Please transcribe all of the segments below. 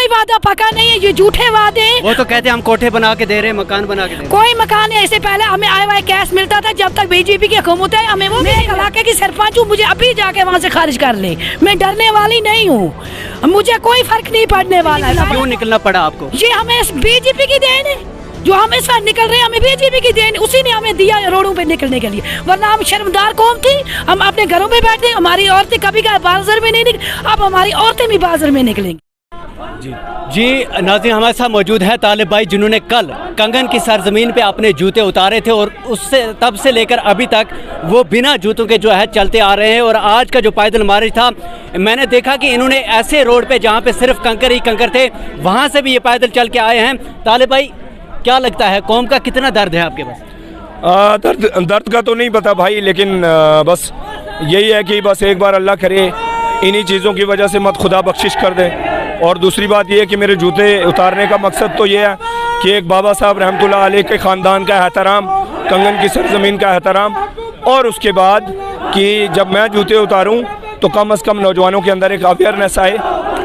कोई वादा पक्का नहीं है, ये झूठे वादे हैं। वो तो कहते हैं हम कोठे बना के दे रहे हैं, मकान बना के दे रहे हैं। कोई मकान है, इससे पहले हमें आए हुए कैश मिलता था जब तक बीजेपी की हुकूमत है। हमें वो मेरे इलाके की सरपंच हूँ, मुझे अभी जाके वहाँ से खारिज कर ले, मैं डरने वाली नहीं हूँ, मुझे कोई फर्क नहीं पड़ने वाला है। क्यों निकलना पड़ा आपको? ये हमें बीजेपी की देन है, जो हम इस बार निकल रहे हैं, हमें बीजेपी की देन, उसी ने हमें दिया रोडों पे निकलने के लिए, वरना हम शर्मदार कौम थी, हम अपने घरों में बैठे, हमारी औरतें कभी बाजार में नहीं निकली, अब हमारी औरतें भी बाजार में निकलेंगी। जी नाज़रीन, हमारे साथ मौजूद है तालिब भाई जिन्होंने कल कंगन की सरजमीन पे अपने जूते उतारे थे और उससे तब से लेकर अभी तक वो बिना जूतों के जो है चलते आ रहे हैं। और आज का जो पैदल मार्च था, मैंने देखा कि इन्होंने ऐसे रोड पे जहाँ पे सिर्फ कंकर ही कंकर थे, वहाँ से भी ये पैदल चल के आए हैं। तालिब भाई, क्या लगता है कौम का कितना दर्द है आपके पास? दर्द का तो नहीं पता भाई, लेकिन बस यही है कि बस एक बार अल्लाह करे इन्हीं चीज़ों की वजह से मत खुदा बख्शिश कर दे। और दूसरी बात यह है कि मेरे जूते उतारने का मकसद तो ये है कि एक बाबा साहब रहमतुल्लाह अलैह के ख़ानदान का एहतराम, कंगन की सरजमीन का एहतराम, और उसके बाद कि जब मैं जूते उतारूं तो कम से कम नौजवानों के अंदर एक अवेयरनेस आए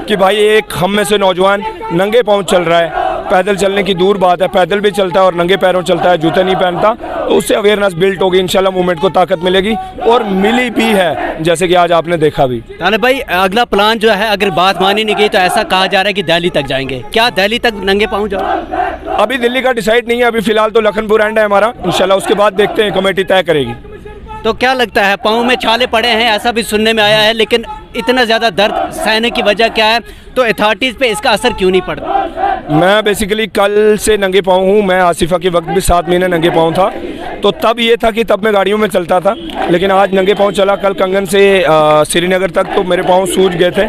कि भाई एक हम में से नौजवान नंगे पाँव चल रहा है, पैदल चलने की दूर बात है, पैदल भी चलता है और नंगे पैरों चलता है, जूते नहीं पहनता, तो उससे अवेयरनेस बिल्ट होगी, इंशाल्लाह मूवमेंट को ताकत मिलेगी और मिली भी है, जैसे कि आज आपने देखा भी। तालिब भाई, अगला प्लान जो है, अगर बात मानी नहीं गई तो ऐसा कहा जा रहा है कि दिल्ली तक जाएंगे, क्या दिल्ली तक नंगे पाँव जाओ? अभी दिल्ली का डिसाइड नहीं है, अभी फिलहाल तो लखनपुर एंड है हमारा, इंशाल्लाह उसके बाद देखते हैं, कमेटी तय करेगी। तो क्या लगता है, पाँव में छाले पड़े हैं ऐसा भी सुनने में आया है, लेकिन इतना ज़्यादा दर्द सहने की वजह क्या है? तो अथॉरिटीज़ पे इसका असर क्यों नहीं पड़ता? मैं बेसिकली कल से नंगे पाँव हूँ, मैं आसिफा के वक्त भी 7 महीने नंगे पाँव था, तो तब ये था कि तब मैं गाड़ियों में चलता था, लेकिन आज नंगे पाँव चला, कल कंगन से श्रीनगर तक तो मेरे पाँव सूज गए थे,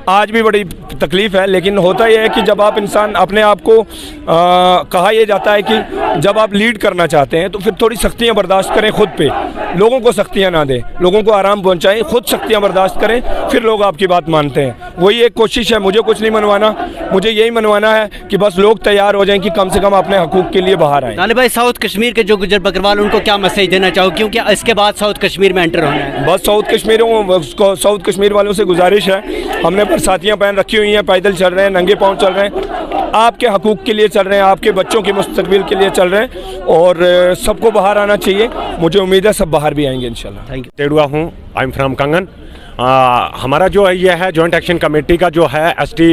आज भी बड़ी तकलीफ़ है। लेकिन होता यह है कि जब आप इंसान अपने आप को कहा यह जाता है कि जब आप लीड करना चाहते हैं तो फिर थोड़ी सख्तियां बर्दाश्त करें खुद पे, लोगों को सख्तियां ना दें, लोगों को आराम पहुंचाएं, खुद सख्तियां बर्दाश्त करें, फिर लोग आपकी बात मानते हैं। वही एक कोशिश है, मुझे कुछ नहीं मनवाना, मुझे यही मनवाना है कि बस लोग तैयार हो जाएं कि कम से कम अपने हकूक़ के लिए बाहर आएँ। तालिब भाई, साउथ कश्मीर के जो गुजर बकरवाल, उनको क्या मैसेज देना चाहो, क्योंकि इसके बाद साउथ कश्मीर में एंटर होना है? बस साउथ कश्मीर वालों से गुजारिश है, हमने बरसातियाँ पहन रखी हुई हैं, पैदल चल रहे हैं, नंगे पाँव चल रहे हैं, आपके हकूक़ के लिए चल रहे हैं, आपके बच्चों के मुस्तकबिल के लिए चल रहे हैं, और सबको बाहर आना चाहिए। मुझे उम्मीद है सब बाहर भी आएंगे इंशाल्लाह। Thank you. तेडुआ हूँ, आई एम फ्रॉम कंगन। हमारा जो है ये है जॉइंट एक्शन कमेटी का जो है एसटी,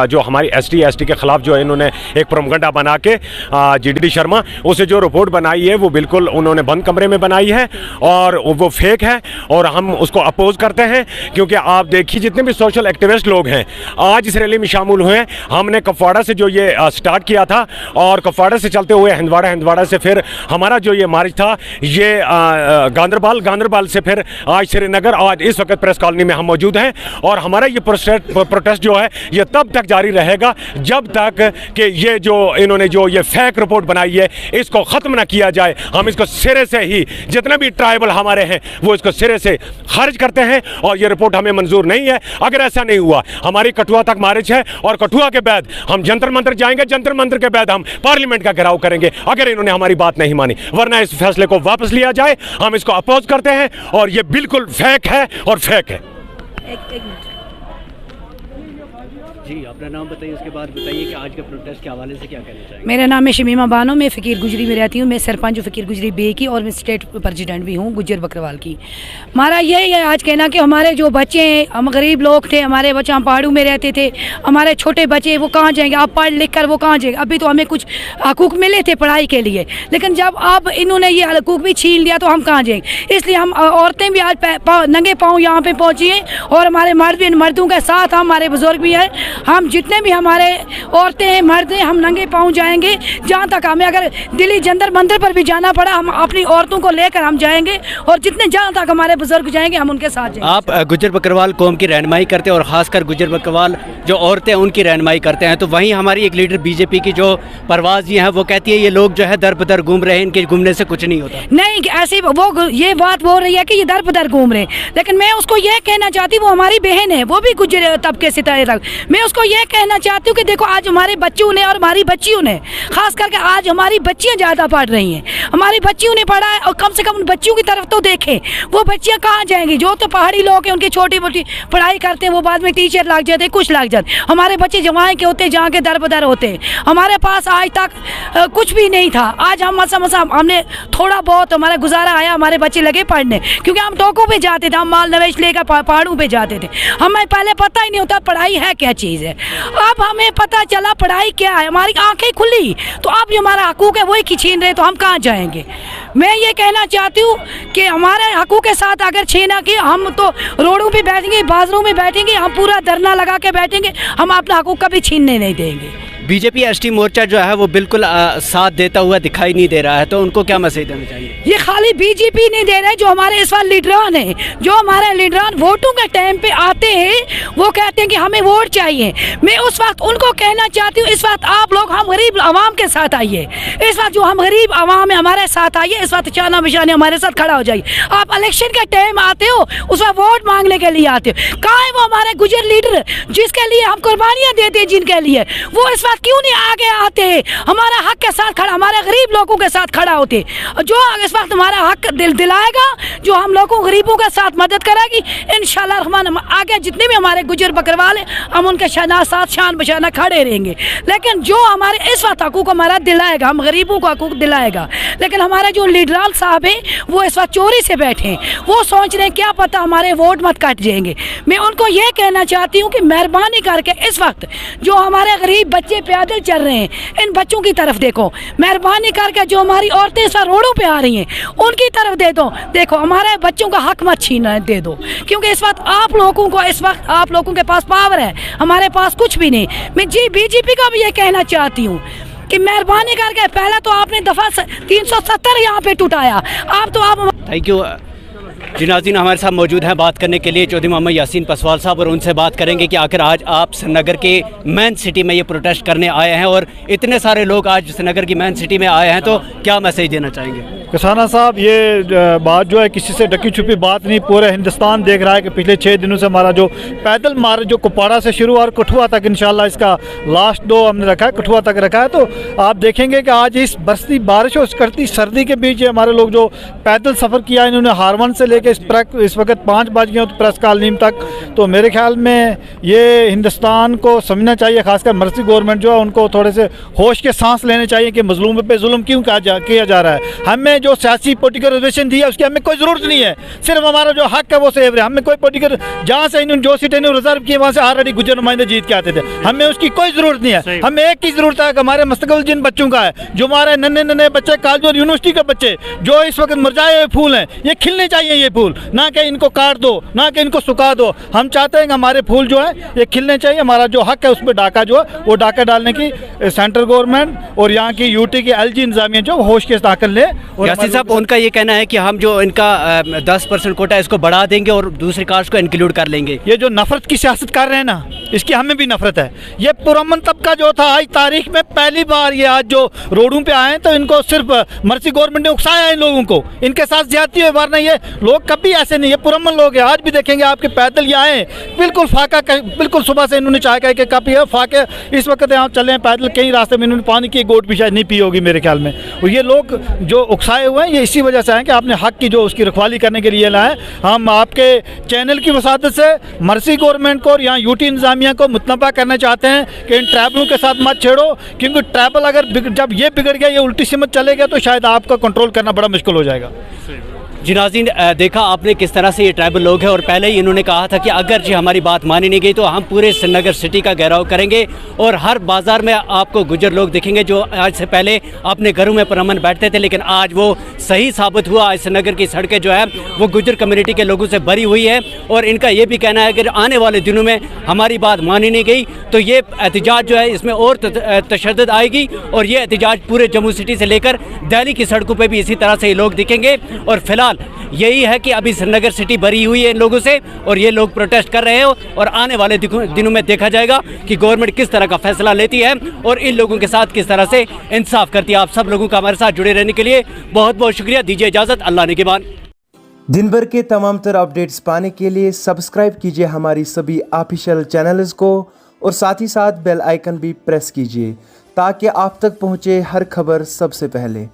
जो हमारी एसटी के ख़िलाफ़ जो है इन्होंने एक प्रोपगेंडा बना के जीडी शर्मा उसे जो रिपोर्ट बनाई है वो बिल्कुल उन्होंने बंद कमरे में बनाई है और वो फेक है और हम उसको अपोज करते हैं। क्योंकि आप देखिए जितने भी सोशल एक्टिविस्ट लोग हैं आज इस रैली में शामिल हुए हैं। हमने कुपवाड़ा से जो ये स्टार्ट किया था और कुपवाड़ा से चलते हुए हिंदवाड़ा से फिर हमारा जो ये मार्च था ये गांधरबल से फिर आज श्रीनगर, आज इस वक्त प्रेस कॉलोनी में हम मौजूद हैं। और हमारा ये प्रोटेस्ट जो है ये तब तक जारी रहेगा जब तक कि ये जो इन्होंने जो ये फेक रिपोर्ट बनाई है इसको ख़त्म ना किया जाए। हम इसको सिरे से ही, जितने भी ट्राइबल हमारे हैं वो इसको सिरे से खारिज करते हैं और ये रिपोर्ट हमें मंजूर नहीं है। अगर ऐसा नहीं हुआ, हमारी कठुआ तक मार्च है और कठुआ के बाद हम जंतर मंतर जाएंगे, जंतर मंतर के बाद हम पार्लियामेंट का घेराव करेंगे अगर इन्होंने हमारी बात नहीं मानी, वरना इस फैसले को वापस लिया जाए। हम इसको अपोज करते हैं और ये बिल्कुल फेक है और फेक है। एक मिनट जी, अपना नाम बताइए, उसके बाद बताइए कि आज के प्रोटेस्ट के हवाले से क्या कहना चाहेंगे। मेरा नाम है शमीमा बानो, मैं फ़कीर गुजरी में रहती हूँ, मैं सरपंच हूँ फ़कीर गुजरी बे की और मैं स्टेट प्रेसिडेंट भी हूँ गुज्जर बकरवाल की। हमारा यही है आज कहना कि हमारे जो बच्चे हैं, हम गरीब लोग थे, हमारे बच्चे हम पहाड़ों में रहते थे, हमारे छोटे बच्चे वो कहाँ जाएंगे? आप पढ़ लिख कर वो कहाँ जाएंगे? अभी तो हमें कुछ हकूक़ मिले थे पढ़ाई के लिए, लेकिन जब अब इन्होंने ये हकूक़ भी छीन लिया तो हम कहाँ जाएंगे? इसलिए हम औरतें भी आज नंगे पाँव यहाँ पर पहुँची हैं और हमारे मर्द भी, मर्दों के साथ हमारे बुजुर्ग भी हैं। हम जितने भी हमारे औरतें हैं, मर्द हैं, हम नंगे पाँव जाएंगे जहाँ तक हमें, अगर दिल्ली जंतर मंतर पर भी जाना पड़ा हम अपनी औरतों को लेकर हम जाएंगे और जितने जहाँ तक हमारे बुजुर्ग जाएंगे हम उनके साथ जाएंगे। आप गुज्जर बकरवाल कौम की रहनुमाई करते हैं और ख़ासकर गुज्जर बकरवाल जो औरतें उनकी रहनुमाई करते हैं, तो वहीं हमारी एक लीडर बीजेपी की जो परवाज़ जी हैं वो कहती है ये लोग जो है दर बदर घूम रहे हैं, इनके घूमने से कुछ नहीं होता। नहीं, ऐसी वो ये बात बोल रही है कि ये दर बदर घूम रहे हैं, लेकिन मैं उसको ये कहना चाहती, वो हमारी बहन है, वो भी गुज्जर तबके से तक, मैं उसको ये कहना चाहती हूँ कि देखो आज हमारे बच्चों ने और हमारी बच्चियों ने, खास करके आज हमारी बच्चियाँ ज़्यादा पढ़ रही हैं, हमारी बच्चियों ने पढ़ा है, और कम से कम उन बच्चियों की तरफ तो देखें। वो बच्चियाँ कहाँ जाएंगी? जो तो पहाड़ी लोग हैं उनकी छोटी मोटी पढ़ाई करते हैं, वो बाद में टीचर लग जाते हैं, कुछ लग जाते। हमारे बच्चे जवाएँ के होते हैं, जहाँ के दर बदर होते हैं। हमारे पास आज तक कुछ भी नहीं था। आज हम मसा हमने थोड़ा बहुत हमारा गुजारा आया, हमारे बच्चे लगे पढ़ने, क्योंकि हम टोकों पे जाते थे, हम माल नवेश लेकर पहाड़ों पे जाते थे। हमें पहले पता ही नहीं होता पढ़ाई है क्या चीज़ है। अब हमें पता चला पढ़ाई क्या है, हमारी आंखें खुली। तो अब जो हमारा हकूक है वही छीन रहे, तो हम कहाँ जाएंगे? मैं ये कहना चाहती हूँ कि हमारे हकूक के साथ अगर छीना कि हम तो रोडों पे बैठेंगे, बाजारों में बैठेंगे, हम पूरा धरना लगा के बैठेंगे, हम अपना हकूक कभी छीनने नहीं देंगे। बीजेपी एसटी मोर्चा जो है वो बिल्कुल साथ देता हुआ दिखाई नहीं दे रहा है, तो उनको क्या मैसेज देना चाहिए? ये खाली बीजेपी नहीं दे रहे, जो हमारे इस बार लीडरान हैं, जो हमारे लीडरान वोटों के टाइम पे आते हैं, वो कहते हैं कि हमें वोट चाहिए। मैं उस वक्त उनको कहना चाहती हूँ, इस वक्त आप लोग हम गरीब आवाम के साथ आइए। इस वक्त जो हम गरीब आवाम है हमारे साथ आइए, इस वक्त चाना बिशाने हमारे साथ खड़ा हो जाइए। आप इलेक्शन के टाइम आते हो, उस वक्त वोट मांगने के लिए आते हो। कहाँ है वो हमारे गुजर लीडर जिसके लिए हम कुर्बानियाँ देते हैं, जिनके लिए वो इस वक्त क्यों नहीं आगे आते? हमारा हक के साथ खड़ा, हमारे गरीब लोगों के साथ खड़ा होते, जो इस वक्त हमारा हक दिलाएगा, जो हम लोगों गरीबों के साथ मदद करेगी, इंशाल्लाह रहमान हम आगे जितने भी हमारे गुजर बकरवाल हैं, हम उनके साथ शान बशाना खड़े रहेंगे। लेकिन जो हमारे इस वक्त हकूक हमारा दिलाएगा, हम गरीबों को हकूक दिलाएगा। लेकिन हमारा जो लीडरान साहब है वो इस वक्त चोरी से बैठे हैं, वो सोच रहे हैं क्या पता हमारे वोट मत कट जाएंगे। मैं उनको ये कहना चाहती हूँ कि मेहरबानी करके इस वक्त जो हमारे गरीब बच्चे पैदल चल रहे हैं, इन बच्चों की तरफ देखो। मेहरबानी करके जो हमारी औरतें इस रोडों पे आ रही हैं, उनकी तरफ दे दो। देखो हमारे बच्चों का हक मत छीनने दे दो, क्योंकि इस वक्त आप लोगों को, इस वक्त आप लोगों के पास पावर है, हमारे पास कुछ भी नहीं। मैं जी बीजेपी का भी ये कहना चाहती हूँ कि मेहरबानी करके, पहले तो आपने दफा 370 यहाँ पे टुटाया, आप तो आप। थैंक यू जी। नाज़रीन, हमारे साथ मौजूद हैं बात करने के लिए चौधरी मोहम्मद यासीन पसवाल साहब, और उनसे बात करेंगे कि आखिर आज आप श्रीनगर के मेन सिटी में ये प्रोटेस्ट करने आए हैं, और इतने सारे लोग आज श्रीनगर की मेन सिटी में आए हैं, तो क्या मैसेज देना चाहेंगे? किसाना साहब, ये बात जो है किसी से ढकी छुपी बात नहीं, पूरे हिंदुस्तान देख रहा है कि पिछले 6 दिनों से हमारा जो पैदल मार्च जो कुपवाड़ा से शुरू और कठुआ तक, इंशाल्लाह इसका लास्ट 2 हमने रखा है, कठुआ तक रखा है। तो आप देखेंगे कि आज इस बरसती बारिश और कड़ती सर्दी के बीच हमारे लोग जो पैदल सफ़र किया, इन्होंने हारवन से लेकर इस वक्त 5 बज गए तो प्रेस कॉलोनी तक। तो मेरे ख्याल में ये हिंदुस्तान को समझना चाहिए, खासकर मर्सी गवर्नमेंट जो है उनको थोड़े से होश के सांस लेने चाहिए कि मजलूम पे जुल्म क्यों किया जा रहा है। हमें जो सियासी पोलिटिकल रिजर्वेशन दी है उसकी हमें कोई ज़रूरत नहीं है, सिर्फ हमारा जो हक है वो सेव है। हमें कोई पोलिटिकल, जहाँ से इन्होंने जो सीटें रिजर्व की वहाँ से ऑलरेडी गुजर नुमाइंदे जीत के आते थे, हमें उसकी कोई ज़रूरत नहीं है। हमें एक की ज़रूरत है कि हमारे मुस्तकबिल जिन बच्चों का है, जो हमारे नन्हे बच्चे, कॉलेज और यूनिवर्सिटी के बच्चे जो इस वक्त मुरझाए हुए फूल हैं, ये खिलने चाहिए ये फूल, ना कि इनको काट दो, ना कि इनको सुखा दो। हम चाहते हैं कि हमारे फूल जो है ये खिलने चाहिए। हमारा जो हक है उस पर डाका जो है वो डाका डालने की सेंट्रल गवर्नमेंट और यहाँ की यूटी की एलजी इंतजामिया जो होश के ताकत ले। यासीन साहब, उनका ये कहना है कि हम जो इनका 10% कोटा इसको बढ़ा देंगे और दूसरी कास्ट को इंक्लूड कर लेंगे। ये जो नफरत की सियासत कर रहे हैं ना, इसकी हमें भी नफरत है। ये पुरअमन तबका जो था आज तारीख में पहली बार ये आज जो रोडों पे आए तो इनको सिर्फ मर्सी गवर्नमेंट ने उकसाया इन लोगों को, इनके साथ ज्यादती हुई, वरना ये लोग कभी ऐसे नहीं, ये पुरअमन लोग हैं। आज भी देखेंगे आपके पैदल ये आए, बिल्कुल फाका, बिल्कुल सुबह से इन्होंने चाय का कप पिया, फाके इस वक्त यहाँ चले हैं पैदल, कई रास्ते में इन्होंने पानी की गोट भी शायद नहीं पी होगी मेरे ख्याल में। और ये लोग जो उकसाए हुए हैं ये इसी वजह से हैं कि आपने हक की जो उसकी रखवाली करने के लिए लाए। हम आपके चैनल की वसादत से मर्सी गवर्नमेंट को और यहाँ यूटी इंतजामिया को मुतनबा करना चाहते हैं कि इन ट्रैवलों के साथ मत छेड़ो, क्योंकि ट्रैवल अगर जब ये बिगड़ गया, ये उल्टी सिमत चलेगा तो शायद आपका कंट्रोल करना बड़ा मुश्किल हो जाएगा। जी नाज़रीन, देखा आपने किस तरह से ये ट्राइबल लोग हैं, और पहले ही इन्होंने कहा था कि अगर जी हमारी बात मानी नहीं गई तो हम पूरे श्रीनगर सिटी का घेराव करेंगे, और हर बाज़ार में आपको गुजर लोग दिखेंगे जो आज से पहले अपने घरों में पुरअमन बैठते थे, लेकिन आज वो सही साबित हुआ। आज श्रीनगर की सड़कें जो है वो गुजर कम्युनिटी के लोगों से भरी हुई है, और इनका ये भी कहना है कि आने वाले दिनों में हमारी बात मानी नहीं गई तो ये एहतजाज जो है इसमें और तशद्दुद आएगी, और ये एहतजाज पूरे जम्मू सिटी से लेकर दिल्ली की सड़कों पर भी इसी तरह से ये लोग दिखेंगे। और फिलहाल यही है कि अभी श्रीनगर सिटी भरी हुई है इन लोगों से, और ये लोग प्रोटेस्ट कर रहे हो, और आने वाले दिनों में देखा जाएगा कि गवर्नमेंट किस तरह का फैसला लेती है और इन लोगों के साथ किस तरह से इंसाफ करती है। आप सब लोगों का हमारे साथ जुड़े रहने के लिए बहुत बहुत शुक्रिया। दीजिए इजाज़त, अल्लाह निगहबान। दिन भर के तमाम तरह अपडेट्स पाने के लिए सब्सक्राइब कीजिए हमारी सभी ऑफिशियल चैनल्स को, और साथ ही साथ बेल आइकन भी प्रेस कीजिए ताकि आप तक पहुँचे हर खबर सबसे पहले।